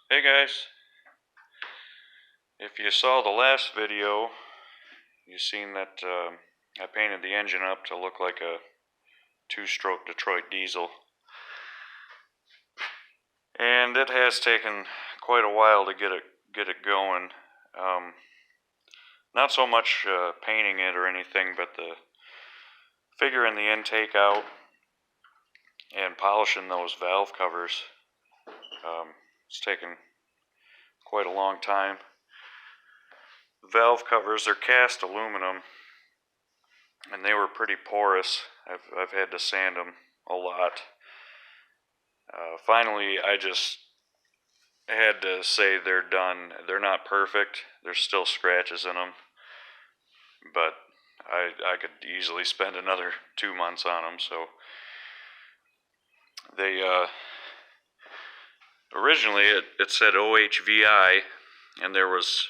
Hey guys, if you saw the last video, you seen that I painted the engine up to look like a two-stroke Detroit diesel. And it has taken quite a while to get it going. Not so much painting it or anything, but the figuring the intake out and polishing those valve covers. It's taken quite a long time. Valve covers are cast aluminum, and they were pretty porous. I've had to sand them a lot. Finally, I just had to say they're done. They're not perfect. There's still scratches in them, but I could easily spend another 2 months on them. So they originally it said OHVI, and there was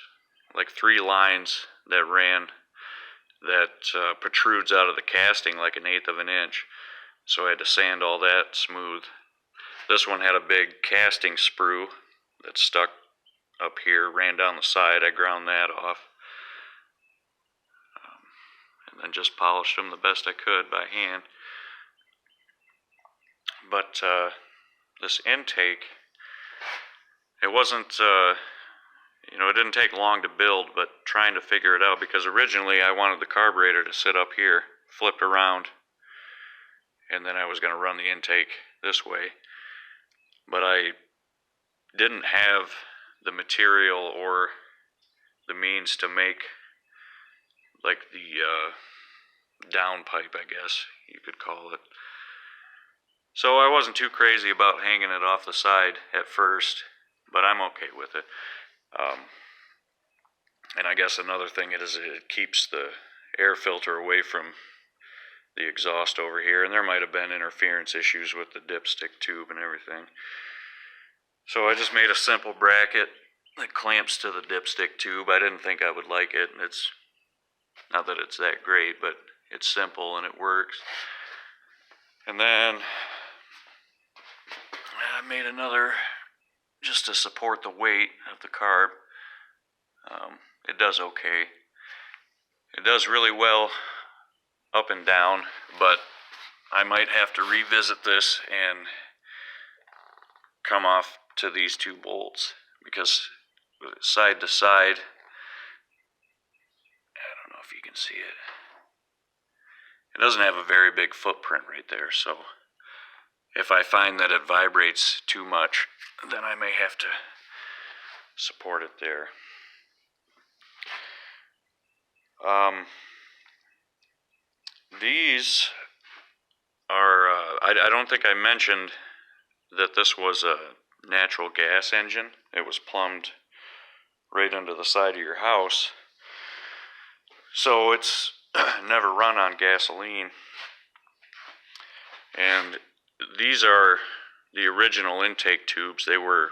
like 3 lines that ran that protrudes out of the casting like 1/8 of an inch. So I had to sand all that smooth. This one had a big casting sprue that stuck up here, ran down the side. I ground that off, and then just polished them the best I could by hand. But this intake, it wasn't, it didn't take long to build, but trying to figure it out, because originally I wanted the carburetor to sit up here, flipped around, and then I was going to run the intake this way. But I didn't have the material or the means to make like the downpipe, I guess you could call it. So I wasn't too crazy about hanging it off the side at first, but I'm okay with it. And I guess another thing is it keeps the air filter away from the exhaust over here, and there might have been interference issues with the dipstick tube and everything. So I just made a simple bracket that clamps to the dipstick tube. I didn't think I would like it. It's not that it's that great, but it's simple and it works. And then I made another just to support the weight of the carb. It does okay. It does really well up and down, but I might have to revisit this and come off to these 2 bolts, because side to side, I don't know if you can see it. It doesn't have a very big footprint right there, so if I find that it vibrates too much, then I may have to support it there. These are, I don't think I mentioned that this was a natural gas engine. It was plumbed right under the side of your house, so it's never run on gasoline. And these are the original intake tubes. They were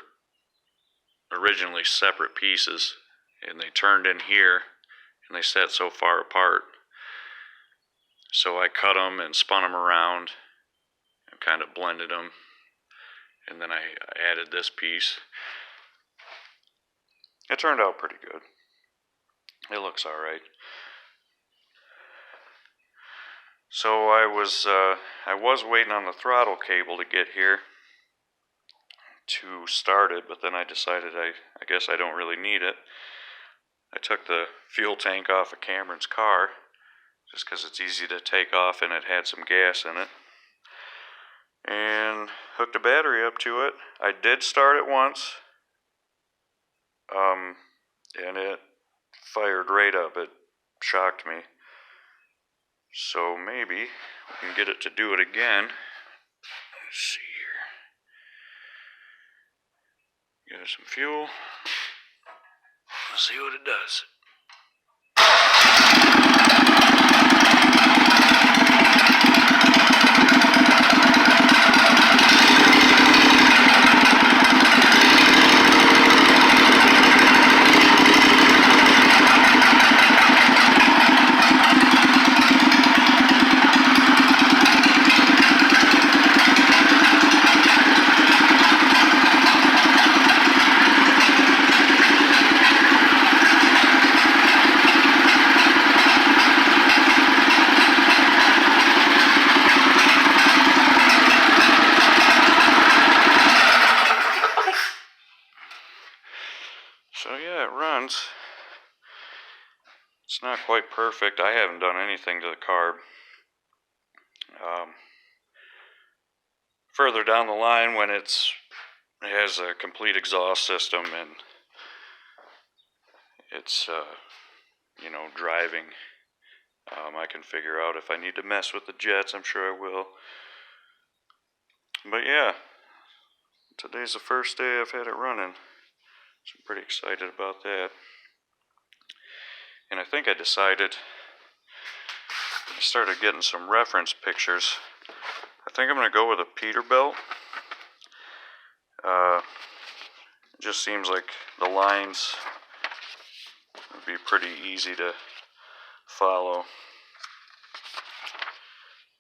originally separate pieces, and they turned in here, and they sat so far apart. So I cut them and spun them around and kind of blended them, and then I added this piece. It turned out pretty good. It looks all right. So I was waiting on the throttle cable to get here to start it, but then I decided I guess I don't really need it. I took the fuel tank off of Cameron's car just because it's easy to take off, and it had some gas in it, and hooked a battery up to it. I did start it once, and it fired right up. It shocked me. So maybe we can get it to do it again. Let's see here. Give it some fuel. Let's see what it does. yeah, it runs. It's not quite perfect. I haven't done anything to the carb. Further down the line, when it has a complete exhaust system and it's driving, I can figure out if I need to mess with the jets. I'm sure I will. But yeah, today's the first day I've had it running, so I'm pretty excited about that. And I think I decided, I started getting some reference pictures. I think I'm going to go with a Peterbilt. It just seems like the lines would be pretty easy to follow.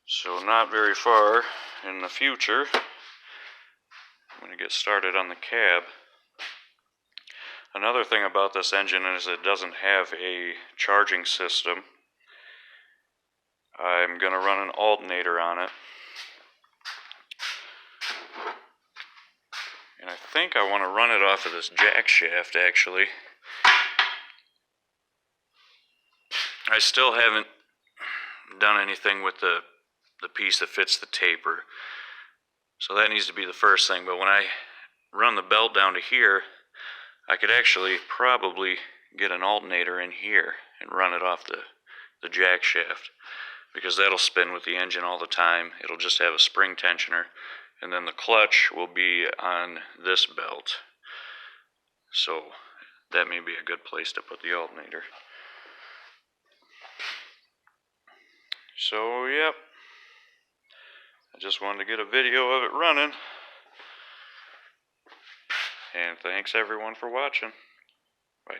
So not very far in the future, I'm going to get started on the cab. Another thing about this engine is it doesn't have a charging system. I'm going to run an alternator on it. And I think I want to run it off of this jack shaft, actually. I still haven't done anything with the piece that fits the taper. So that needs to be the first thing. But when I run the belt down to here, I could actually probably get an alternator in here and run it off the jack shaft, because that'll spin with the engine all the time. It'll just have a spring tensioner, and then the clutch will be on this belt. So that may be a good place to put the alternator. So yep, I just wanted to get a video of it running. And thanks everyone for watching. Bye.